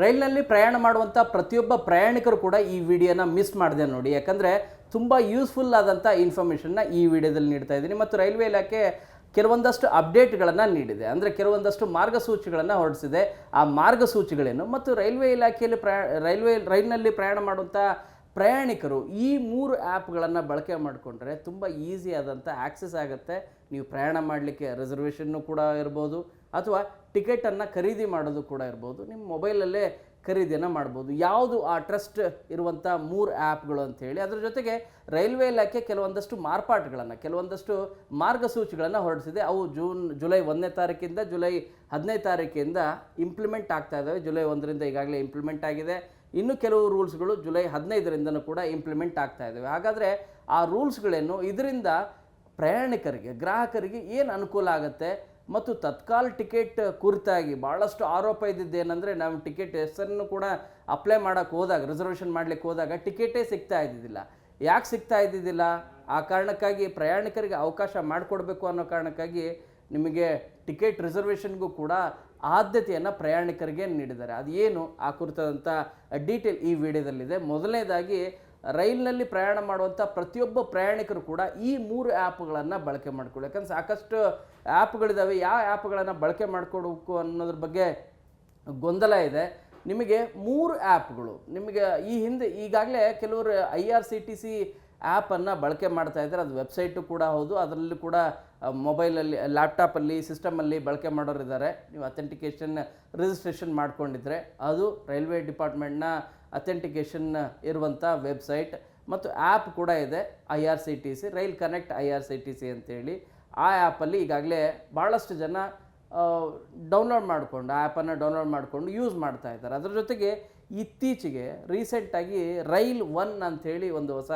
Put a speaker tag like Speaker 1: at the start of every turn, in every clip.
Speaker 1: ರೈಲಿನಲ್ಲಿ ಪ್ರಯಾಣ ಮಾಡುವಂಥ ಪ್ರತಿಯೊಬ್ಬ ಪ್ರಯಾಣಿಕರು ಕೂಡ ಈ ವಿಡಿಯೋನ ಮಿಸ್ ಮಾಡಿದೆ ನೋಡಿ. ಯಾಕಂದರೆ ತುಂಬ ಯೂಸ್ಫುಲ್ ಆದಂಥ ಇನ್ಫಾರ್ಮೇಷನ್ನ ಈ ವಿಡಿಯೋದಲ್ಲಿ ನೀಡ್ತಾ ಇದ್ದೀನಿ. ಮತ್ತು ರೈಲ್ವೆ ಇಲಾಖೆ ಕೆಲವೊಂದಷ್ಟು ಅಪ್ಡೇಟ್ಗಳನ್ನು ನೀಡಿದೆ, ಅಂದರೆ ಕೆಲವೊಂದಷ್ಟು ಮಾರ್ಗಸೂಚಿಗಳನ್ನು ಹೊರಡಿಸಿದೆ. ಆ ಮಾರ್ಗಸೂಚಿಗಳೇನು ಮತ್ತು ರೈಲ್ವೆ ಇಲಾಖೆಯಲ್ಲಿ ರೈಲಿನಲ್ಲಿ ಪ್ರಯಾಣ ಮಾಡುವಂಥ ಪ್ರಯಾಣಿಕರು ಈ 3 ಆ್ಯಪ್ಗಳನ್ನು ಬಳಕೆ ಮಾಡಿಕೊಂಡ್ರೆ ತುಂಬ ಈಸಿ ಆದಂಥ ಆ್ಯಕ್ಸೆಸ್ ಆಗುತ್ತೆ. ನೀವು ಪ್ರಯಾಣ ಮಾಡಲಿಕ್ಕೆ ರಿಸರ್ವೇಷನ್ನು ಕೂಡ ಇರ್ಬೋದು, ಅಥವಾ ಟಿಕೆಟನ್ನು ಖರೀದಿ ಮಾಡೋದು ಕೂಡ ಇರ್ಬೋದು. ನಿಮ್ಮ ಮೊಬೈಲಲ್ಲೇ ಖರೀದಿಯನ್ನು ಮಾಡ್ಬೋದು. ಯಾವುದು ಆ ಟ್ರಸ್ಟ್ ಇರುವಂಥ 3 ಆ್ಯಪ್ಗಳು ಅಂಥೇಳಿ. ಅದರ ಜೊತೆಗೆ ರೈಲ್ವೆ ಇಲಾಖೆ ಕೆಲವೊಂದಷ್ಟು ಮಾರ್ಪಾಟುಗಳನ್ನು, ಕೆಲವೊಂದಷ್ಟು ಮಾರ್ಗಸೂಚಿಗಳನ್ನು ಹೊರಡಿಸಿದೆ. ಅವು ಜುಲೈ 1ನೇ ತಾರೀಕಿಂದ ಜುಲೈ 15ನೇ ತಾರೀಕಿಂದ ಇಂಪ್ಲಿಮೆಂಟ್ ಆಗ್ತಾ ಇದ್ದಾವೆ. ಜುಲೈ 1ರಿಂದ ಈಗಾಗಲೇ ಇಂಪ್ಲಿಮೆಂಟ್ ಆಗಿದೆ. ಇನ್ನು ಕೆಲವು ರೂಲ್ಸ್ಗಳು ಜುಲೈ 15ರಿಂದನೂ ಕೂಡ ಇಂಪ್ಲಿಮೆಂಟ್ ಆಗ್ತಾ ಇದ್ದಾವೆ. ಹಾಗಾದರೆ ಆ ರೂಲ್ಸ್ಗಳೇನು, ಇದರಿಂದ ಪ್ರಯಾಣಿಕರಿಗೆ, ಗ್ರಾಹಕರಿಗೆ ಏನು ಅನುಕೂಲ ಆಗುತ್ತೆ, ಮತ್ತು ತತ್ಕಾಲ್ ಟಿಕೆಟ್ ಕುರಿತಾಗಿ ಭಾಳಷ್ಟು ಆರೋಪ ಇದ್ದಿದ್ದೇನೆಂದರೆ, ನಾವು ಟಿಕೆಟ್ ಹೆಸರನ್ನು ಕೂಡ ಅಪ್ಲೈ ಮಾಡೋಕ್ಕೆ ಹೋದಾಗ, ರಿಸರ್ವೇಷನ್ ಮಾಡಲಿಕ್ಕೆ ಹೋದಾಗ ಟಿಕೆಟೇ ಸಿಗ್ತಾ ಇದ್ದಿದ್ದಿಲ್ಲ. ಯಾಕೆ ಸಿಗ್ತಾ ಇದ್ದಿದ್ದಿಲ್ಲ? ಆ ಕಾರಣಕ್ಕಾಗಿ ಪ್ರಯಾಣಿಕರಿಗೆ ಅವಕಾಶ ಮಾಡಿಕೊಡ್ಬೇಕು ಅನ್ನೋ ಕಾರಣಕ್ಕಾಗಿ ನಿಮಗೆ ಟಿಕೆಟ್ ರಿಸರ್ವೇಷನ್ಗೂ ಕೂಡ ಆದ್ಯತೆಯನ್ನು ಪ್ರಯಾಣಿಕರಿಗೆ ನೀಡಿದ್ದಾರೆ. ಅದು ಏನು ಆ ಕುರಿತಾದಂಥ ಡೀಟೇಲ್ ಈ ವಿಡಿಯೋದಲ್ಲಿದೆ. ಮೊದಲನೇದಾಗಿ, ರೈಲಿನಲ್ಲಿ ಪ್ರಯಾಣ ಮಾಡುವಂಥ ಪ್ರತಿಯೊಬ್ಬ ಪ್ರಯಾಣಿಕರು ಕೂಡ ಈ 3 ಆ್ಯಪ್ಗಳನ್ನು ಬಳಕೆ ಮಾಡಿಕೊಳ್ಳಿ. ಯಾಕಂದ್ರೆ ಸಾಕಷ್ಟು ಆ್ಯಪ್ಗಳಿದ್ದಾವೆ. ಯಾವ ಆ್ಯಪ್ಗಳನ್ನು ಬಳಕೆ ಮಾಡ್ಕೊಡ್ಬೇಕು ಅನ್ನೋದ್ರ ಬಗ್ಗೆ ಗೊಂದಲ ಇದೆ. ನಿಮಗೆ 3 ಆ್ಯಪ್ಗಳು, ನಿಮಗೆ ಈ ಹಿಂದೆ ಈಗಾಗಲೇ ಕೆಲವರು IRCTC ಆ್ಯಪನ್ನು ಬಳಕೆ ಮಾಡ್ತಾ ಇದ್ದಾರೆ. ಅದು ವೆಬ್ಸೈಟು ಕೂಡ ಹೌದು. ಅದರಲ್ಲಿ ಕೂಡ ಮೊಬೈಲಲ್ಲಿ, ಲ್ಯಾಪ್ಟಾಪಲ್ಲಿ, ಸಿಸ್ಟಮಲ್ಲಿ ಬಳಕೆ ಮಾಡೋರಿದ್ದಾರೆ. ನೀವು ಅಥೆಂಟಿಕೇಷನ್ ರಿಜಿಸ್ಟ್ರೇಷನ್ ಮಾಡ್ಕೊಂಡಿದ್ರೆ ಅದು ರೈಲ್ವೆ ಡಿಪಾರ್ಟ್ಮೆಂಟ್ನ ಅಥೆಂಟಿಕೇಷನ್ ಇರುವಂಥ ವೆಬ್ಸೈಟ್ ಮತ್ತು ಆ್ಯಪ್ ಕೂಡ ಇದೆ. IRCTC ರೈಲ್ ಕನೆಕ್ಟ್ IRCTC ಅಂತೇಳಿ. ಆ ಆ್ಯಪಲ್ಲಿ ಈಗಾಗಲೇ ಭಾಳಷ್ಟು ಜನ ಡೌನ್ಲೋಡ್ ಮಾಡಿಕೊಂಡು, ಆ್ಯಪನ್ನು ಡೌನ್ಲೋಡ್ ಮಾಡಿಕೊಂಡು ಯೂಸ್ ಮಾಡ್ತಾ ಇದ್ದಾರೆ. ಅದರ ಜೊತೆಗೆ ಇತ್ತೀಚೆಗೆ ರೀಸೆಂಟಾಗಿ ರೈಲ್ 1 ಅಂಥೇಳಿ ಒಂದು ಹೊಸ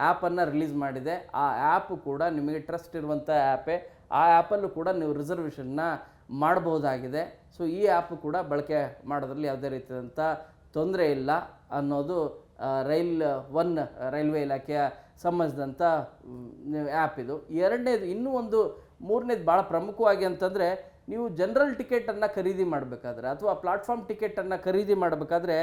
Speaker 1: ಆ್ಯಪನ್ನು ರಿಲೀಸ್ ಮಾಡಿದೆ. ಆ ಆ್ಯಪ್ ಕೂಡ ನಿಮಗೆ ಟ್ರಸ್ಟ್ ಇರುವಂಥ ಆ್ಯಪೇ. ಆ ಆ್ಯಪಲ್ಲೂ ಕೂಡ ನೀವು ರಿಸರ್ವೇಷನ್ನ ಮಾಡಬಹುದಾಗಿದೆ. ಸೊ ಈ ಆ್ಯಪ್ ಕೂಡ ಬಳಕೆ ಮಾಡೋದ್ರಲ್ಲಿ ಯಾವುದೇ ರೀತಿಯಾದಂಥ ತೊಂದರೆ ಇಲ್ಲ ಅನ್ನೋದು ರೈಲ್ 1 ರೈಲ್ವೆ ಇಲಾಖೆಯ ಸಂಬಂಧಿಸಿದಂಥ ಆ್ಯಪ್ ಇದು. ಎರಡನೇದು, ಇನ್ನೂ ಒಂದು ಮೂರನೇದು ಭಾಳ ಪ್ರಮುಖವಾಗಿ ಅಂತಂದರೆ, ನೀವು ಜನರಲ್ ಟಿಕೆಟನ್ನು ಖರೀದಿ ಮಾಡಬೇಕಾದ್ರೆ ಅಥವಾ ಪ್ಲಾಟ್ಫಾರ್ಮ್ ಟಿಕೆಟನ್ನು ಖರೀದಿ ಮಾಡಬೇಕಾದ್ರೆ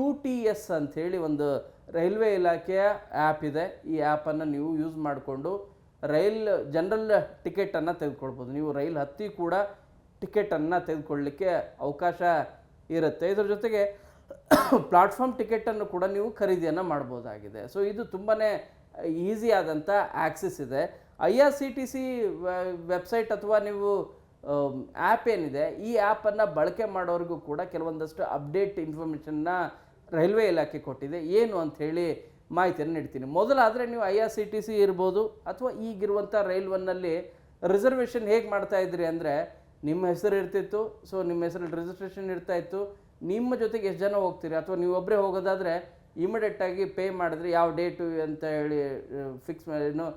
Speaker 1: UTS ಅಂಥೇಳಿ ಒಂದು ರೈಲ್ವೆ ಇಲಾಖೆಯ ಆ್ಯಪ್ ಇದೆ. ಈ ಆ್ಯಪನ್ನು ನೀವು ಯೂಸ್ ಮಾಡಿಕೊಂಡು ಜನರಲ್ ಟಿಕೆಟನ್ನು ತೆಗೆದುಕೊಳ್ಬೋದು. ನೀವು ರೈಲ್ ಹತ್ತಿ ಕೂಡ ಟಿಕೆಟನ್ನು ತೆಗೆದುಕೊಳ್ಳಲಿಕ್ಕೆ ಅವಕಾಶ ಇರುತ್ತೆ. ಇದರ ಜೊತೆಗೆ ಪ್ಲಾಟ್ಫಾರ್ಮ್ ಟಿಕೆಟನ್ನು ಕೂಡ ನೀವು ಖರೀದಿಯನ್ನು ಮಾಡ್ಬೋದಾಗಿದೆ. ಸೊ ಇದು ತುಂಬಾ ಈಸಿ ಆದಂಥ ಆ್ಯಕ್ಸೆಸ್ ಇದೆ. IRCTC ವೆಬ್ಸೈಟ್ ಅಥವಾ ನೀವು ಆ್ಯಪ್ ಏನಿದೆ, ಈ ಆ್ಯಪನ್ನು ಬಳಕೆ ಮಾಡೋರಿಗೂ ಕೂಡ ಕೆಲವೊಂದಷ್ಟು ಅಪ್ಡೇಟ್ ಇನ್ಫಾರ್ಮೇಷನ್ನ ರೈಲ್ವೆ ಇಲಾಖೆ ಕೊಟ್ಟಿದೆ. ಏನು ಅಂಥೇಳಿ ಮಾಹಿತಿಯನ್ನು ನೀಡ್ತೀನಿ. ಮೊದಲಾದರೆ ನೀವು IRCTC ಇರ್ಬೋದು ಅಥವಾ ಈಗಿರುವಂಥ ರೈಲ್ 1ನಲ್ಲಿ ರಿಸರ್ವೇಷನ್ ಹೇಗೆ ಮಾಡ್ತಾಯಿದ್ರಿ ಅಂದರೆ, ನಿಮ್ಮ ಹೆಸರು ಇರ್ತಿತ್ತು. ಸೊ ನಿಮ್ಮ ಹೆಸರಲ್ಲಿ ರಿಜಿಸ್ಟ್ರೇಷನ್ ಇರ್ತಾಯಿತ್ತು. ನಿಮ್ಮ ಜೊತೆಗೆ ಎಷ್ಟು ಜನ ಹೋಗ್ತೀರಿ, ಅಥವಾ ನೀವು ಒಬ್ಬರೇ ಹೋಗೋದಾದರೆ ಇಮಿಡಿಯೇಟಾಗಿ ಪೇ ಮಾಡಿದ್ರೆ ಯಾವ ಡೇಟು ಅಂತ ಹೇಳಿ ಫಿಕ್ಸ್ ಏನು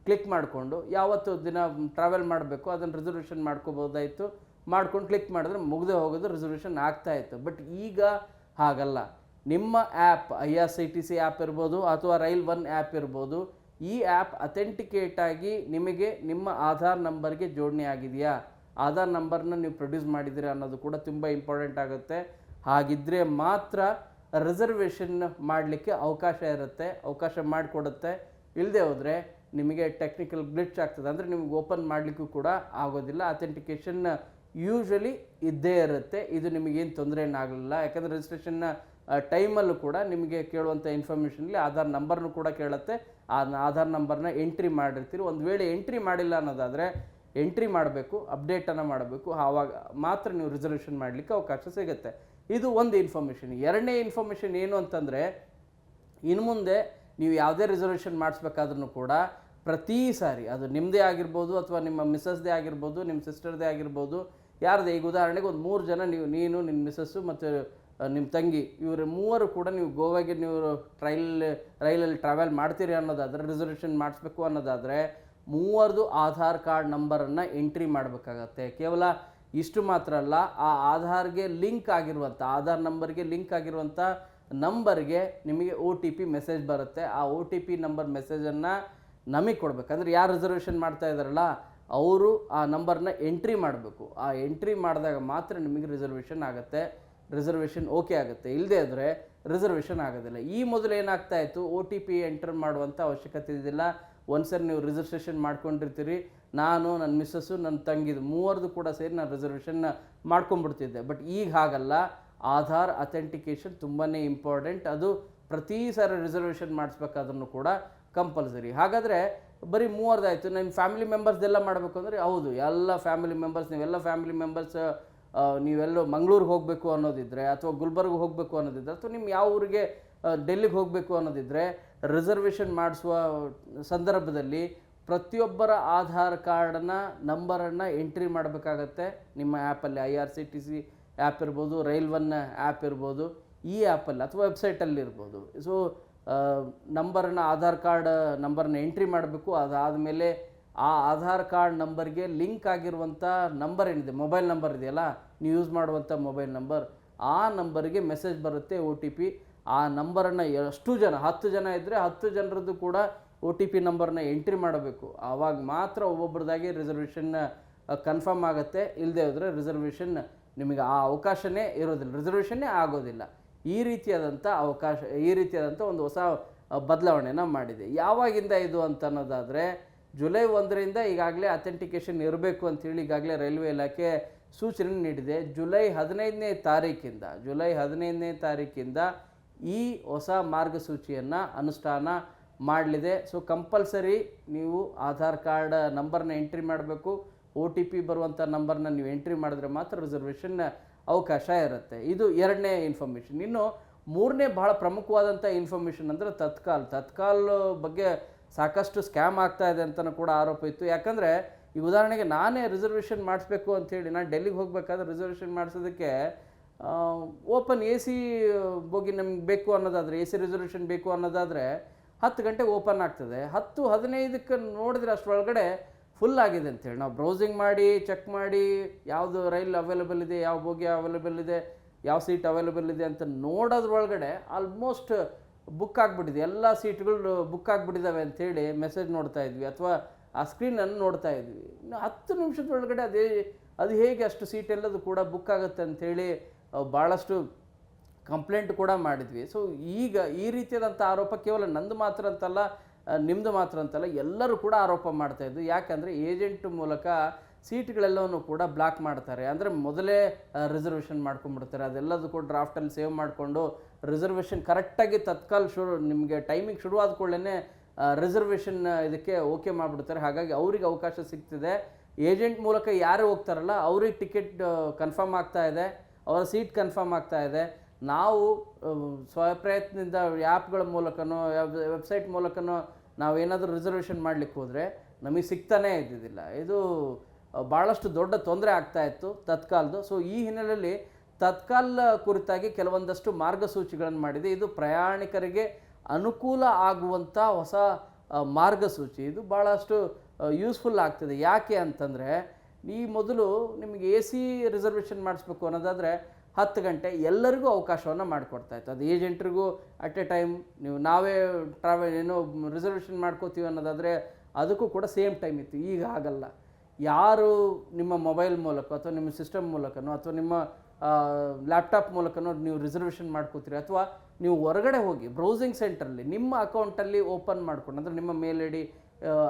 Speaker 1: ಕ್ಲಿಕ್ ಮಾಡಿಕೊಂಡು ಯಾವತ್ತು ದಿನ ಟ್ರಾವೆಲ್ ಮಾಡಬೇಕು ಅದನ್ನು ರಿಸರ್ವೇಷನ್ ಮಾಡ್ಕೋಬೋದಾಯಿತು. ಮಾಡ್ಕೊಂಡು ಕ್ಲಿಕ್ ಮಾಡಿದ್ರೆ ಮುಗ್ದೇ ಹೋಗೋದು, ರಿಸರ್ವೇಷನ್ ಆಗ್ತಾಯಿತ್ತು. ಬಟ್ ಈಗ ಹಾಗಲ್ಲ. ನಿಮ್ಮ ಆ್ಯಪ್, IRCTC ಆ್ಯಪ್ ಇರ್ಬೋದು ಅಥವಾ ರೈಲ್ 1 ಆ್ಯಪ್ ಇರ್ಬೋದು, ಈ ಆ್ಯಪ್ ಅಥೆಂಟಿಕೇಟಾಗಿ ನಿಮಗೆ ನಿಮ್ಮ ಆಧಾರ್ ನಂಬರ್ಗೆ ಜೋಡಣೆ ಆಗಿದೆಯಾ, ಆಧಾರ್ ನಂಬರ್ನ ನೀವು ಪ್ರೊಡ್ಯೂಸ್ ಮಾಡಿದ್ದೀರಾ ಅನ್ನೋದು ಕೂಡ ತುಂಬ ಇಂಪಾರ್ಟೆಂಟ್ ಆಗುತ್ತೆ. ಹಾಗಿದ್ದರೆ ಮಾತ್ರ ರಿಸರ್ವೇಷನ್ ಮಾಡಲಿಕ್ಕೆ ಅವಕಾಶ ಇರುತ್ತೆ, ಅವಕಾಶ ಮಾಡಿಕೊಡುತ್ತೆ. ಇಲ್ಲದೆ ಹೋದರೆ ನಿಮಗೆ ಟೆಕ್ನಿಕಲ್ ಗ್ಲಿಚ್ ಆಗ್ತದೆ, ಅಂದರೆ ನಿಮಗೆ ಓಪನ್ ಮಾಡಲಿಕ್ಕೂ ಕೂಡ ಆಗೋದಿಲ್ಲ. ಅಥೆಂಟಿಕೇಷನ್ ಯೂಶ್ವಲಿ ಇದ್ದೇ ಇರುತ್ತೆ. ಇದು ನಿಮಗೇನು ತೊಂದರೆ ಏನಾಗಲಿಲ್ಲ. ಯಾಕಂದರೆ ರಿಜಿಸ್ಟ್ರೇಷನ್ನ ಟೈಮಲ್ಲೂ ಕೂಡ ನಿಮಗೆ ಕೇಳುವಂಥ ಇನ್ಫಾರ್ಮೇಷನಲ್ಲಿ ಆಧಾರ್ ನಂಬರ್ನು ಕೂಡ ಕೇಳುತ್ತೆ. ಆ ಆಧಾರ್ ನಂಬರ್ನ ಎಂಟ್ರಿ ಮಾಡಿರ್ತೀರಿ. ಒಂದು ವೇಳೆ ಎಂಟ್ರಿ ಮಾಡಿಲ್ಲ ಅನ್ನೋದಾದರೆ ಎಂಟ್ರಿ ಮಾಡಬೇಕು, ಅಪ್ಡೇಟನ್ನು ಮಾಡಬೇಕು. ಆವಾಗ ಮಾತ್ರ ನೀವು ರಿಸರ್ವೇಷನ್ ಮಾಡಲಿಕ್ಕೆ ಅವಕಾಶ ಸಿಗುತ್ತೆ. ಇದು ಒಂದು ಇನ್ಫಾರ್ಮೇಷನ್. ಎರಡನೇ ಇನ್ಫಾರ್ಮೇಷನ್ ಏನು ಅಂತಂದರೆ, ಇನ್ನು ಮುಂದೆ ನೀವು ಯಾವುದೇ ರಿಸರ್ವೇಷನ್ ಮಾಡಿಸ್ಬೇಕಾದ್ರೂ ಕೂಡ ಪ್ರತಿ ಸಾರಿ, ಅದು ನಿಮ್ಮದೇ ಆಗಿರ್ಬೋದು ಅಥವಾ ನಿಮ್ಮ ಮಿಸ್ಸಸ್ದೇ ಆಗಿರ್ಬೋದು, ನಿಮ್ಮ ಸಿಸ್ಟರ್ದೇ ಆಗಿರ್ಬೋದು, ಯಾರದೇ, ಈಗ ಉದಾಹರಣೆಗೆ ಒಂದು 3 ಜನ, ನೀನು ನಿನ್ನ ಮಿಸ್ಸಸ್ಸು ಮತ್ತು ನಿಮ್ಮ ತಂಗಿ, ಇವರು 3 ಕೂಡ ನೀವು ಗೋವಾಗೆ ನೀವು ರೈಲಲ್ಲಿ ಟ್ರಾವೆಲ್ ಮಾಡ್ತೀರಿ ಅನ್ನೋದಾದರೆ, ರಿಸರ್ವೇಷನ್ ಮಾಡಿಸ್ಬೇಕು ಅನ್ನೋದಾದರೆ 3 ಆಧಾರ್ ಕಾರ್ಡ್ ನಂಬರನ್ನು ಎಂಟ್ರಿ ಮಾಡಬೇಕಾಗತ್ತೆ. ಕೇವಲ ಇಷ್ಟು ಮಾತ್ರ ಅಲ್ಲ, ಆ ಆಧಾರ್ ನಂಬರ್ಗೆ ಲಿಂಕ್ ಆಗಿರುವಂಥ ನಂಬರ್ಗೆ ನಿಮಗೆ OTP ಮೆಸೇಜ್ ಬರುತ್ತೆ. ಆ OTP ನಂಬರ್ ಮೆಸೇಜನ್ನು ನಮಗೆ ಕೊಡಬೇಕಂದ್ರೆ, ಯಾರು ರಿಸರ್ವೇಷನ್ ಮಾಡ್ತಾ ಇದ್ದಾರಲ್ಲ ಅವರು ಆ ನಂಬರ್ನ ಎಂಟ್ರಿ ಮಾಡಬೇಕು. ಆ ಎಂಟ್ರಿ ಮಾಡಿದಾಗ ಮಾತ್ರ ನಿಮಗೆ ರಿಸರ್ವೇಷನ್ ಆಗುತ್ತೆ. ರಿಸರ್ವೇಷನ್ ಓಕೆ ಆಗುತ್ತೆ, ಇಲ್ಲದೇ ಆದರೆ ರಿಸರ್ವೇಷನ್ ಆಗೋದಿಲ್ಲ. ಈ ಮೊದಲು ಏನಾಗ್ತಾ ಇತ್ತು, OTP ಎಂಟರ್ ಮಾಡುವಂಥ ಅವಶ್ಯಕತೆ ಇದ್ದಿಲ್ಲ. ಒಂದ್ಸರಿ ನೀವು ರಿಜಿಸ್ಟ್ರೇಷನ್ ಮಾಡ್ಕೊಂಡಿರ್ತೀರಿ, ನಾನು ನನ್ನ ಮಿಸ್ಸಸ್ಸು ನನ್ನ ತಂಗಿದು ಮೂವರದು ಕೂಡ ಸೇರಿ ನಾನು ರಿಸರ್ವೇಷನ್ ಮಾಡ್ಕೊಂಡ್ಬಿಡ್ತಿದ್ದೆ. ಬಟ್ ಈಗ ಹಾಗಲ್ಲ, ಆಧಾರ್ ಅಥೆಂಟಿಕೇಷನ್ ತುಂಬಾ ಇಂಪಾರ್ಟೆಂಟ್. ಅದು ಪ್ರತಿ ಸಾರಿ ರಿಸರ್ವೇಷನ್ ಮಾಡಿಸ್ಬೇಕಾದ್ರೂ ಕೂಡ ಕಂಪಲ್ಸರಿ. ಹಾಗಾದರೆ ಬರೀ ಮೂವರದಾಯಿತು, ನನ್ನ ಫ್ಯಾಮಿಲಿ ಮೆಂಬರ್ಸ್ದೆಲ್ಲ ಮಾಡಬೇಕು ಅಂದರೆ ಹೌದು, ಎಲ್ಲ ಫ್ಯಾಮಿಲಿ ಮೆಂಬರ್ಸ್, ನೀವೆಲ್ಲ ಫ್ಯಾಮಿಲಿ ಮೆಂಬರ್ಸ್ ನೀವೆಲ್ಲೋ ಮಂಗಳೂರಿಗೆ ಹೋಗಬೇಕು ಅನ್ನೋದಿದ್ದರೆ, ಅಥವಾ ಗುಲ್ಬರ್ಗ ಹೋಗಬೇಕು ಅನ್ನೋದಿದ್ದರೆ, ಅಥವಾ ನಿಮ್ಮ ಯಾವ ಊರಿಗೆ ಡೆಲ್ಲಿಗೆ ಹೋಗಬೇಕು ಅನ್ನೋದಿದ್ದರೆ, ರಿಸರ್ವೇಷನ್ ಮಾಡಿಸುವ ಸಂದರ್ಭದಲ್ಲಿ ಪ್ರತಿಯೊಬ್ಬರ ಆಧಾರ್ ಕಾರ್ಡನ್ನು ನಂಬರನ್ನು ಎಂಟ್ರಿ ಮಾಡಬೇಕಾಗತ್ತೆ. ನಿಮ್ಮ ಆ್ಯಪಲ್ಲಿ IRCTC ಆ್ಯಪ್ ಇರ್ಬೋದು, ರೈಲ್1 ಆ್ಯಪ್ ಇರ್ಬೋದು, ಈ ಆ್ಯಪಲ್ಲಿ ಅಥವಾ ವೆಬ್ಸೈಟಲ್ಲಿ ಇರ್ಬೋದು. ಸೊ ನಂಬರನ್ನು, ಆಧಾರ್ ಕಾರ್ಡ್ ನಂಬರನ್ನ ಎಂಟ್ರಿ ಮಾಡಬೇಕು. ಅದಾದಮೇಲೆ ಆ ಆಧಾರ್ ಕಾರ್ಡ್ ನಂಬರ್ಗೆ ಲಿಂಕ್ ಆಗಿರುವಂಥ ನಂಬರ್ ಏನಿದೆ, ಮೊಬೈಲ್ ನಂಬರ್ ಇದೆಯಲ್ಲ, ನೀವು ಯೂಸ್ ಮಾಡುವಂಥ ಮೊಬೈಲ್ ನಂಬರ್, ಆ ನಂಬರ್ಗೆ ಮೆಸೇಜ್ ಬರುತ್ತೆ OTP. ಆ ನಂಬರನ್ನು ಎಷ್ಟು ಜನ, 10 ಜನ ಇದ್ದರೆ 10 ಜನರದ್ದು ಕೂಡ OTP ನಂಬರ್ನ ಎಂಟ್ರಿ ಮಾಡಬೇಕು. ಆವಾಗ ಮಾತ್ರ ಒಬ್ಬೊಬ್ರದಾಗಿ ರಿಸರ್ವೇಷನ್ ಕನ್ಫರ್ಮ್ ಆಗುತ್ತೆ. ಇಲ್ಲದೆ ಹೋದರೆ ರಿಸರ್ವೇಷನ್ ನಿಮಗೆ ಆ ಅವಕಾಶನೇ ಇರೋದಿಲ್ಲ, ರಿಸರ್ವೇಷನ್ನೇ ಆಗೋದಿಲ್ಲ. ಈ ರೀತಿಯಾದಂಥ ಒಂದು ಹೊಸ ಬದಲಾವಣೆನ ಮಾಡಿದೆ. ಯಾವಾಗಿಂದ ಇದು ಅಂತ ಅನ್ನೋದಾದರೆ, ಜುಲೈ 1ರಿಂದ ಈಗಾಗಲೇ ಅಥೆಂಟಿಕೇಷನ್ ಇರಬೇಕು ಅಂಥೇಳಿ ಈಗಾಗಲೇ ರೈಲ್ವೆ ಇಲಾಖೆ ಸೂಚನೆ ನೀಡಿದೆ. ಜುಲೈ 15ನೇ ತಾರೀಕಿಂದ ಈ ಹೊಸ ಮಾರ್ಗಸೂಚಿಯನ್ನು ಅನುಷ್ಠಾನ ಮಾಡಲಿದೆ. ಸೊ ಕಂಪಲ್ಸರಿ ನೀವು ಆಧಾರ್ ಕಾರ್ಡ್ ನಂಬರ್ನ ಎಂಟ್ರಿ ಮಾಡಬೇಕು. OTP ಬರುವಂಥ ನಂಬರ್ನ ನೀವು ಎಂಟ್ರಿ ಮಾಡಿದ್ರೆ ಮಾತ್ರ ರಿಸರ್ವೇಷನ್ ಅವಕಾಶ ಇರುತ್ತೆ. ಇದು 2ನೇ ಇನ್ಫಾರ್ಮೇಷನ್. ಇನ್ನು 3ನೇ ಬಹಳ ಪ್ರಮುಖವಾದಂಥ ಇನ್ಫಾರ್ಮೇಷನ್ ಅಂದರೆ ತತ್ಕಾಲ್ ಬಗ್ಗೆ ಸಾಕಷ್ಟು ಸ್ಕ್ಯಾಮ್ ಆಗ್ತಾ ಇದೆ ಅಂತಲೂ ಕೂಡ ಆರೋಪ ಇತ್ತು. ಯಾಕಂದರೆ ಈ ಉದಾಹರಣೆಗೆ ನಾನೇ ರಿಸರ್ವೇಷನ್ ಮಾಡಿಸ್ಬೇಕು ಅಂಥೇಳಿ ನಾನು ಡೆಲ್ಲಿಗೆ ಹೋಗಬೇಕಾದ್ರೆ ರಿಸರ್ವೇಷನ್ ಮಾಡಿಸೋದಕ್ಕೆ ಓಪನ್ AC ಬೋಗಿ ನಮ್ಗೆ ಬೇಕು ಅನ್ನೋದಾದರೆ, AC ರಿಸರ್ವೇಷನ್ ಬೇಕು ಅನ್ನೋದಾದರೆ 10 ಗಂಟೆಗೆ ಓಪನ್ ಆಗ್ತದೆ. 10:15ಕ್ಕೆ ನೋಡಿದ್ರೆ ಅಷ್ಟರೊಳಗಡೆ ಫುಲ್ ಆಗಿದೆ ಅಂಥೇಳಿ ನಾವು ಬ್ರೌಸಿಂಗ್ ಮಾಡಿ ಚೆಕ್ ಮಾಡಿ ಯಾವುದು ರೈಲ್ ಅವೈಲೇಬಲ್ ಇದೆ, ಯಾವ ಬೋಗಿ ಅವೈಲೇಬಲ್ ಇದೆ, ಯಾವ ಸೀಟ್ ಅವೈಲೇಬಲ್ ಇದೆ ಅಂತ ನೋಡೋದ್ರೊಳಗಡೆ ಆಲ್ಮೋಸ್ಟ್ ಬುಕ್ ಆಗಿಬಿಟ್ಟಿದೆ, ಎಲ್ಲ ಸೀಟ್ಗಳು ಬುಕ್ ಆಗಿಬಿಟ್ಟಿದ್ದಾವೆ ಅಂಥೇಳಿ ಮೆಸೇಜ್ ನೋಡ್ತಾ ಇದ್ವಿ, ಅಥವಾ ಆ ಸ್ಕ್ರೀನನ್ನು ನೋಡ್ತಾ ಇದ್ವಿ. ಇನ್ನು 10 ನಿಮಿಷದೊಳಗಡೆ ಅದು ಹೇಗೆ ಅಷ್ಟು ಸೀಟ್ ಎಲ್ಲದು ಕೂಡ ಬುಕ್ ಆಗುತ್ತೆ ಅಂಥೇಳಿ ಭಾಳಷ್ಟು ಕಂಪ್ಲೇಂಟ್ ಕೂಡ ಮಾಡಿದ್ವಿ. ಸೊ ಈಗ ಈ ರೀತಿಯಾದಂಥ ಆರೋಪ ಕೇವಲ ನಂದು ಮಾತ್ರ ಅಂತಲ್ಲ, ನಿಮ್ಮದು ಮಾತ್ರ ಅಂತಲ್ಲ, ಎಲ್ಲರೂ ಕೂಡ ಆರೋಪ ಮಾಡ್ತಾಯಿದ್ದು. ಯಾಕಂದರೆ ಏಜೆಂಟ್ ಮೂಲಕ ಸೀಟ್ಗಳೆಲ್ಲವೂ ಕೂಡ ಬ್ಲಾಕ್ ಮಾಡ್ತಾರೆ. ಅಂದರೆ ಮೊದಲೇ ರಿಸರ್ವೇಷನ್ ಮಾಡ್ಕೊಂಡ್ಬಿಡ್ತಾರೆ. ಅದೆಲ್ಲದು ಕೂಡ ಡ್ರಾಫ್ಟಲ್ಲಿ ಸೇವ್ ಮಾಡಿಕೊಂಡು ರಿಸರ್ವೇಷನ್ ಕರೆಕ್ಟಾಗಿ ತತ್ಕಾಲ್ ನಿಮಗೆ ಟೈಮಿಂಗ್ ಶುರುವಾದ ಕೂಡಲೇ ರಿಸರ್ವೇಷನ್ ಇದಕ್ಕೆ ಓಕೆ ಮಾಡಿಬಿಡ್ತಾರೆ. ಹಾಗಾಗಿ ಅವ್ರಿಗೆ ಅವಕಾಶ ಸಿಗ್ತಿದೆ. ಏಜೆಂಟ್ ಮೂಲಕ ಯಾರು ಹೋಗ್ತಾರಲ್ಲ ಅವ್ರಿಗೆ ಟಿಕೆಟ್ ಕನ್ಫರ್ಮ್ ಆಗ್ತಾ ಇದೆ, ಅವರ ಸೀಟ್ ಕನ್ಫರ್ಮ್ ಆಗ್ತಾ ಇದೆ. ನಾವು ಸ್ವಪ್ರಯತ್ನದಿಂದ ಆ್ಯಪ್ಗಳ ಮೂಲಕನೋ ವೆಬ್ಸೈಟ್ ಮೂಲಕನೋ ನಾವೇನಾದರೂ ರಿಸರ್ವೇಷನ್ ಮಾಡಲಿಕ್ಕೆ ಹೋದರೆ ನಮಗೆ ಸಿಗ್ತಾನೇ ಇದ್ದಿದ್ದಿಲ್ಲ. ಇದು ಭಾಳಷ್ಟು ದೊಡ್ಡ ತೊಂದರೆ ಆಗ್ತಾಯಿತ್ತು ತತ್ಕಾಲ್ದು. ಸೊ ಈ ಹಿನ್ನೆಲೆಯಲ್ಲಿ ತತ್ಕಾಲ್ ಕುರಿತಾಗಿ ಕೆಲವೊಂದಷ್ಟು ಮಾರ್ಗಸೂಚಿಗಳನ್ನು ಮಾಡಿದೆ. ಇದು ಪ್ರಯಾಣಿಕರಿಗೆ ಅನುಕೂಲ ಆಗುವಂಥ ಹೊಸ ಮಾರ್ಗಸೂಚಿ. ಇದು ಭಾಳಷ್ಟು ಯೂಸ್ಫುಲ್ ಆಗ್ತದೆ. ಯಾಕೆ ಅಂತಂದರೆ, ಈ ಮೊದಲು ನಿಮಗೆ AC ರಿಸರ್ವೇಷನ್ ಮಾಡಿಸ್ಬೇಕು ಅನ್ನೋದಾದರೆ 10 ಗಂಟೆ ಎಲ್ಲರಿಗೂ ಅವಕಾಶವನ್ನು ಮಾಡಿಕೊಡ್ತಾಯಿತ್ತು. ಅದು ಏಜೆಂಟ್ರಿಗೂ ಅಟ್ ಎ ಟೈಮ್ ನಾವೇ ರಿಸರ್ವೇಷನ್ ಮಾಡ್ಕೋತೀವಿ ಅನ್ನೋದಾದರೆ ಅದಕ್ಕೂ ಕೂಡ ಸೇಮ್ ಟೈಮ್ ಇತ್ತು. ಈಗ ಆಗಲ್ಲ. ಯಾರು ನಿಮ್ಮ ಮೊಬೈಲ್ ಮೂಲಕ ಅಥವಾ ನಿಮ್ಮ ಸಿಸ್ಟಮ್ ಮೂಲಕನೋ ಅಥವಾ ನಿಮ್ಮ ಲ್ಯಾಪ್ಟಾಪ್ ಮೂಲಕನೋ ನೀವು ರಿಸರ್ವೇಷನ್ ಮಾಡ್ಕೋತೀರಿ, ಅಥವಾ ನೀವು ಹೊರಗಡೆ ಹೋಗಿ ಬ್ರೌಸಿಂಗ್ ಸೆಂಟ್ರಲ್ಲಿ ನಿಮ್ಮ ಅಕೌಂಟಲ್ಲಿ ಓಪನ್ ಮಾಡ್ಕೊಂಡು, ಅಂದರೆ ನಿಮ್ಮ ಮೇಲ್ ID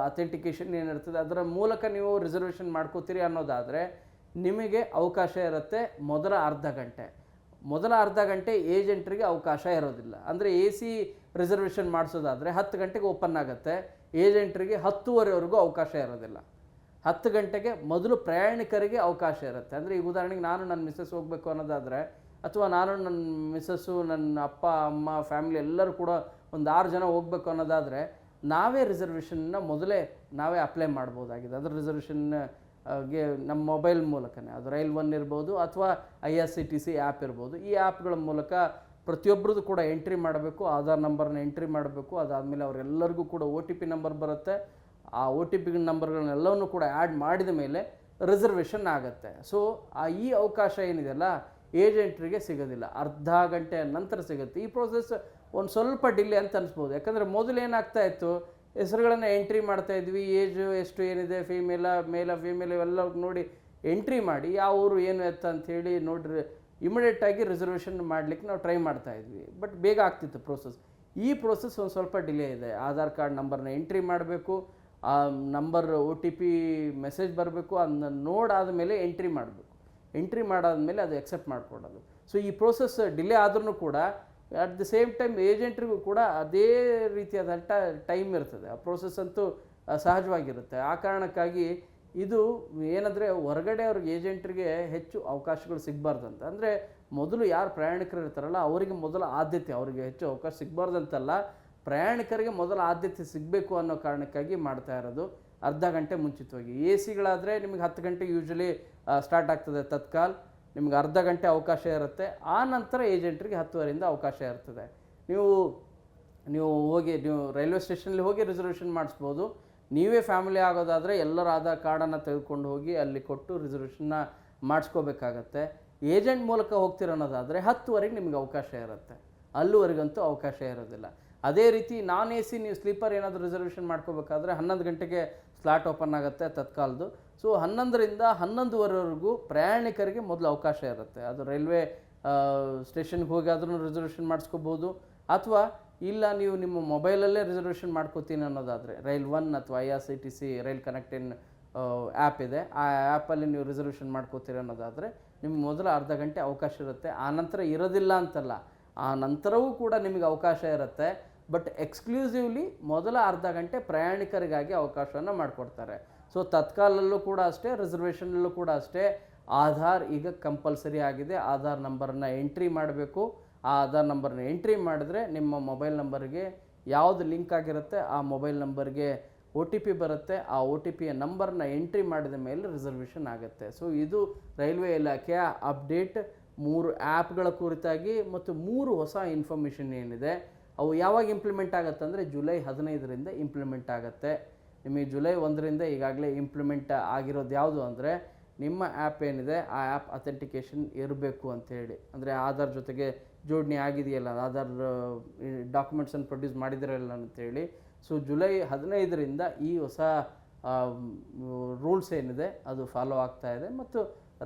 Speaker 1: ಅಥೆಂಟಿಕೇಷನ್ ಏನಿರ್ತದೆ ಅದರ ಮೂಲಕ ನೀವು ರಿಸರ್ವೇಷನ್ ಮಾಡ್ಕೋತೀರಿ ಅನ್ನೋದಾದರೆ ನಿಮಗೆ ಅವಕಾಶ ಇರುತ್ತೆ ಮೊದಲ ಅರ್ಧ ಗಂಟೆ ಏಜೆಂಟ್ರಿಗೆ ಅವಕಾಶ ಇರೋದಿಲ್ಲ. ಅಂದರೆ AC ರಿಸರ್ವೇಷನ್ ಮಾಡಿಸೋದಾದರೆ 10 ಗಂಟೆಗೆ ಓಪನ್ ಆಗುತ್ತೆ, ಏಜೆಂಟ್ರಿಗೆ 10:30ವರೆಗೂ ಅವಕಾಶ ಇರೋದಿಲ್ಲ. 10 ಗಂಟೆಗೆ ಮೊದಲು ಪ್ರಯಾಣಿಕರಿಗೆ ಅವಕಾಶ ಇರುತ್ತೆ. ಅಂದರೆ ಈಗ ಉದಾಹರಣೆಗೆ ನಾನು ನನ್ನ ಮಿಸ್ಸಸ್ ಹೋಗಬೇಕು ಅನ್ನೋದಾದರೆ, ಅಥವಾ ನಾನು ನನ್ನ ಮಿಸ್ಸಸ್ಸು, ನನ್ನ ಅಪ್ಪ ಅಮ್ಮ ಫ್ಯಾಮಿಲಿ ಎಲ್ಲರೂ ಕೂಡ ಒಂದು 6 ಜನ ಹೋಗಬೇಕು ಅನ್ನೋದಾದರೆ ನಾವೇ ರಿಸರ್ವೇಷನ್ನ ಮೊದಲೇ ನಾವೇ ಅಪ್ಲೈ ಮಾಡ್ಬೋದಾಗಿದೆ. ಅದರ ರಿಸರ್ವೇಷನ್ಗೆ ನಮ್ಮ ಮೊಬೈಲ್ ಮೂಲಕನೇ, ಅದು ರೈಲ್1 ಇರ್ಬೋದು ಅಥವಾ IRCTC ಆ್ಯಪ್ ಇರ್ಬೋದು, ಈ ಆ್ಯಪ್ಗಳ ಮೂಲಕ ಪ್ರತಿಯೊಬ್ಬರದ್ದು ಕೂಡ ಎಂಟ್ರಿ ಮಾಡಬೇಕು, ಆಧಾರ್ ನಂಬರ್ನ ಎಂಟ್ರಿ ಮಾಡಬೇಕು. ಅದಾದಮೇಲೆ ಅವರೆಲ್ಲರಿಗೂ ಕೂಡ OTP ನಂಬರ್ ಬರುತ್ತೆ. ಆ OTP ನಂಬರ್ಗಳನ್ನೆಲ್ಲವನ್ನೂ ಕೂಡ ಆ್ಯಡ್ ಮಾಡಿದ ಮೇಲೆ ರಿಸರ್ವೇಷನ್ ಆಗುತ್ತೆ. ಸೊ ಈ ಅವಕಾಶ ಏನಿದೆಯಲ್ಲ ಏಜೆಂಟ್ರಿಗೆ ಸಿಗೋದಿಲ್ಲ, ಅರ್ಧ ಗಂಟೆ ನಂತರ ಸಿಗುತ್ತೆ. ಈ ಪ್ರೋಸೆಸ್ ಒಂದು ಸ್ವಲ್ಪ ಡಿಲೇ ಅಂತ ಅನಿಸ್ಬೋದು. ಯಾಕಂದರೆ ಮೊದಲು ಏನಾಗ್ತಾ ಇತ್ತು, ಹೆಸರುಗಳನ್ನು ಎಂಟ್ರಿ ಮಾಡ್ತಾಯಿದ್ವಿ, ಏಜು ಎಷ್ಟು ಏನಿದೆ, ಮೇಲ ಫೀಮೇಲ್ ಇವೆಲ್ಲ ನೋಡಿ ಎಂಟ್ರಿ ಮಾಡಿ ಯಾವ ಊರು ಏನು ಎತ್ತ ಅಂಥೇಳಿ ನೋಡ್ರಿ ಇಮಿಡಿಯೇಟಾಗಿ ರಿಸರ್ವೇಷನ್ ಮಾಡಲಿಕ್ಕೆ ನಾವು ಟ್ರೈ ಮಾಡ್ತಾ ಇದ್ವಿ. ಬಟ್ ಬೇಗ ಆಗ್ತಿತ್ತು ಪ್ರೋಸೆಸ್. ಈ ಪ್ರೋಸೆಸ್ ಒಂದು ಸ್ವಲ್ಪ ಡಿಲೇ ಇದೆ. ಆಧಾರ್ ಕಾರ್ಡ್ ನಂಬರ್ನ ಎಂಟ್ರಿ ಮಾಡಬೇಕು, ಆ ನಂಬರ್ OTP ಮೆಸೇಜ್ ಬರಬೇಕು, ಅದನ್ನ ನೋಡಾದ ಮೇಲೆ ಎಂಟ್ರಿ ಮಾಡಬೇಕು. ಎಂಟ್ರಿ ಮಾಡಾದ್ಮೇಲೆ ಅದು ಎಕ್ಸೆಪ್ಟ್ ಮಾಡಿಕೊಡೋದು. ಸೊ ಈ ಪ್ರೋಸೆಸ್ ಡಿಲೇ ಆದ್ರೂ ಕೂಡ ಅಟ್ ದಿ ಸೇಮ್ ಟೈಮ್ ಏಜೆಂಟ್ರಿಗೂ ಕೂಡ ಅದೇ ರೀತಿಯಾದಂಥ ಟೈಮ್ ಇರ್ತದೆ. ಆ ಪ್ರೋಸೆಸ್ ಅಂತೂ ಸಹಜವಾಗಿರುತ್ತೆ. ಆ ಕಾರಣಕ್ಕಾಗಿ ಇದು ಏನಂದರೆ ಹೊರಗಡೆ ಅವ್ರಿಗೆ ಏಜೆಂಟ್ರಿಗೆ ಹೆಚ್ಚು ಅವಕಾಶಗಳು ಸಿಗಬಾರ್ದಂತ. ಅಂದರೆ ಮೊದಲು ಯಾರು ಪ್ರಯಾಣಿಕರು ಇರ್ತಾರಲ್ಲ ಅವರಿಗೆ ಮೊದಲ ಆದ್ಯತೆ, ಅವರಿಗೆ ಹೆಚ್ಚು ಅವಕಾಶ ಸಿಗಬಾರ್ದಂತಲ್ಲ, ಪ್ರಯಾಣಿಕರಿಗೆ ಮೊದಲ ಆದ್ಯತೆ ಸಿಗಬೇಕು ಅನ್ನೋ ಕಾರಣಕ್ಕಾಗಿ ಮಾಡ್ತಾ ಇರೋದು. ಅರ್ಧ ಗಂಟೆ ಮುಂಚಿತವಾಗಿ. ಸಿಗಳಾದರೆ ನಿಮಗೆ 10 ಗಂಟೆಗೆ ಯೂಶ್ವಲಿ ಸ್ಟಾರ್ಟ್ ಆಗ್ತದೆ ತತ್ಕಾಲ್, ನಿಮ್ಗೆ ಅರ್ಧ ಗಂಟೆ ಅವಕಾಶ ಇರುತ್ತೆ. ಆ ನಂತರ ಏಜೆಂಟ್ರಿಗೆ 10:30ರಿಂದ ಅವಕಾಶ ಇರ್ತದೆ. ನೀವು ರೈಲ್ವೆ ಸ್ಟೇಷನಲ್ಲಿ ಹೋಗಿ ರಿಸರ್ವೇಷನ್ ಮಾಡಿಸ್ಬೋದು. ನೀವೇ ಫ್ಯಾಮಿಲಿ ಆಗೋದಾದರೆ ಎಲ್ಲರ ಆಧಾರ್ ಕಾರ್ಡನ್ನು ತೆಗೆದುಕೊಂಡು ಹೋಗಿ ಅಲ್ಲಿ ಕೊಟ್ಟು ರಿಸರ್ವೇಷನ್ನ ಮಾಡಿಸ್ಕೋಬೇಕಾಗತ್ತೆ. ಏಜೆಂಟ್ ಮೂಲಕ ಹೋಗ್ತಿರೋದಾದರೆ 10:00ವರೆಗೆ ನಿಮಗೆ ಅವಕಾಶ ಇರುತ್ತೆ. ಅಲ್ಲಿವರೆಗಂತೂ ಅವಕಾಶ ಇರೋದಿಲ್ಲ. ಅದೇ ರೀತಿ ನಾನ್ AC ನೀವು ಸ್ಲೀಪರ್ ಏನಾದರೂ ರಿಸರ್ವೇಷನ್ ಮಾಡ್ಕೋಬೇಕಾದ್ರೆ 11 ಗಂಟೆಗೆ ಸ್ಲಾಟ್ ಓಪನ್ ಆಗುತ್ತೆ ತತ್ಕಾಲ್ದು. ಸೊ 11ರಿಂದ 11:30ವರೆಗೂ ಪ್ರಯಾಣಿಕರಿಗೆ ಮೊದಲು ಅವಕಾಶ ಇರುತ್ತೆ. ಅದು ರೈಲ್ವೆ ಸ್ಟೇಷನ್ಗೆ ಹೋಗಿ ಆದ್ರೂ ರಿಸರ್ವೇಷನ್ ಮಾಡಿಸ್ಕೋಬೋದು, ಅಥವಾ ಇಲ್ಲ ನೀವು ನಿಮ್ಮ ಮೊಬೈಲಲ್ಲೇ ರಿಸರ್ವೇಷನ್ ಮಾಡ್ಕೋತೀನಿ ಅನ್ನೋದಾದರೆ ರೈಲ್ 1 ಅಥವಾ IRCTC ರೈಲ್ ಕನೆಕ್ಟ್ ಆ್ಯಪ್ ಇದೆ, ಆ ಆ್ಯಪಲ್ಲಿ ನೀವು ರಿಸರ್ವೇಷನ್ ಮಾಡ್ಕೋತೀರಿ ಅನ್ನೋದಾದರೆ ನಿಮ್ಗೆ ಮೊದಲು ಅರ್ಧ ಗಂಟೆ ಅವಕಾಶ ಇರುತ್ತೆ. ಆ ನಂತರ ಇರೋದಿಲ್ಲ ಅಂತಲ್ಲ, ಆ ನಂತರವೂ ಕೂಡ ನಿಮಗೆ ಅವಕಾಶ ಇರುತ್ತೆ. ಬಟ್ ಎಕ್ಸ್ಕ್ಲೂಸಿವ್ಲಿ ಮೊದಲ ಅರ್ಧ ಗಂಟೆ ಪ್ರಯಾಣಿಕರಿಗಾಗಿ ಅವಕಾಶವನ್ನು ಮಾಡಿಕೊಡ್ತಾರೆ. ಸೊ ತತ್ಕಾಲಲ್ಲೂ ಕೂಡ ಅಷ್ಟೇ, ರಿಸರ್ವೇಷನಲ್ಲೂ ಕೂಡ ಅಷ್ಟೇ. ಆಧಾರ್ ಈಗ ಕಂಪಲ್ಸರಿ ಆಗಿದೆ. ಆಧಾರ್ ನಂಬರನ್ನು ಎಂಟ್ರಿ ಮಾಡಬೇಕು. ಆ ಆಧಾರ್ ನಂಬರ್ನ ಎಂಟ್ರಿ ಮಾಡಿದ್ರೆ ನಿಮ್ಮ ಮೊಬೈಲ್ ನಂಬರ್ಗೆ ಯಾವುದು ಲಿಂಕ್ ಆಗಿರುತ್ತೆ ಆ ಮೊಬೈಲ್ ನಂಬರ್ಗೆ OTP ಬರುತ್ತೆ. ಆ OTPಯ ನಂಬರ್ನ ಎಂಟ್ರಿ ಮಾಡಿದ ಮೇಲೆ ರಿಸರ್ವೇಷನ್ ಆಗುತ್ತೆ. ಸೊ ಇದು ರೈಲ್ವೆ ಇಲಾಖೆಯ ಅಪ್ಡೇಟ್. 3 ಆ್ಯಪ್ಗಳ ಕುರಿತಾಗಿ ಮತ್ತು 3 ಹೊಸ ಇನ್ಫಾರ್ಮೇಷನ್ ಏನಿದೆ ಅವು ಯಾವಾಗ ಇಂಪ್ಲಿಮೆಂಟ್ ಆಗುತ್ತೆ ಅಂದರೆ ಜುಲೈ 15ರಿಂದ ಇಂಪ್ಲಿಮೆಂಟ್ ಆಗುತ್ತೆ. ನಿಮಗೆ ಜುಲೈ 1ರಿಂದ ಈಗಾಗಲೇ ಇಂಪ್ಲಿಮೆಂಟ್ ಆಗಿರೋದು ಯಾವುದು ಅಂದರೆ ನಿಮ್ಮ ಆ್ಯಪ್ ಏನಿದೆ ಆ ಆ್ಯಪ್ ಅಥೆಂಟಿಕೇಷನ್ ಇರಬೇಕು ಅಂಥೇಳಿ. ಅಂದರೆ ಆಧಾರ್ ಜೊತೆಗೆ ಜೋಡಣೆ ಆಗಿದೆಯಲ್ಲ, ಆಧಾರ್ ಡಾಕ್ಯುಮೆಂಟ್ಸನ್ನು ಪ್ರೊಡ್ಯೂಸ್ ಮಾಡಿದಿರಲ್ಲ ಅಂತೇಳಿ. ಸೊ ಜುಲೈ 15ರಿಂದ ಈ ಹೊಸ ರೂಲ್ಸ್ ಏನಿದೆ ಅದು ಫಾಲೋ ಆಗ್ತಾ ಇದೆ. ಮತ್ತು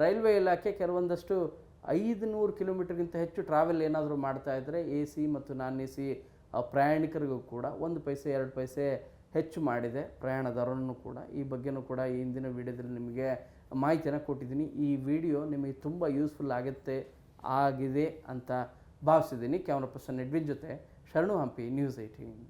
Speaker 1: ರೈಲ್ವೆ ಇಲಾಖೆ ಕೆಲವೊಂದಷ್ಟು 500 ಕಿಲೋಮೀಟರ್ಗಿಂತ ಹೆಚ್ಚು ಟ್ರಾವೆಲ್ ಏನಾದರೂ ಮಾಡ್ತಾ ಇದ್ದರೆ AC ಮತ್ತು ನಾನ್ AC ಪ್ರಯಾಣಿಕರಿಗೂ ಕೂಡ 1 ಪೈಸೆ 2 ಪೈಸೆ ಹೆಚ್ಚು ಮಾಡಿದೆ ಪ್ರಯಾಣ ದರವನ್ನು ಕೂಡ. ಈ ಬಗ್ಗೆನೂ ಕೂಡ ಈ ಹಿಂದಿನ ವಿಡಿಯೋದಲ್ಲಿ ನಿಮಗೆ ಮಾಹಿತಿಯನ್ನು ಕೊಟ್ಟಿದ್ದೀನಿ. ಈ ವಿಡಿಯೋ ನಿಮಗೆ ತುಂಬ ಯೂಸ್ಫುಲ್ ಆಗಿದೆ ಅಂತ ಭಾವಿಸಿದ್ದೀನಿ. ಕ್ಯಾಮ್ರಾ ಪರ್ಸನ್ ಎಡ್ವಿನ್ ಜೊತೆ ಶರಣು ಹಂಪಿ, ನ್ಯೂಸ್ 18.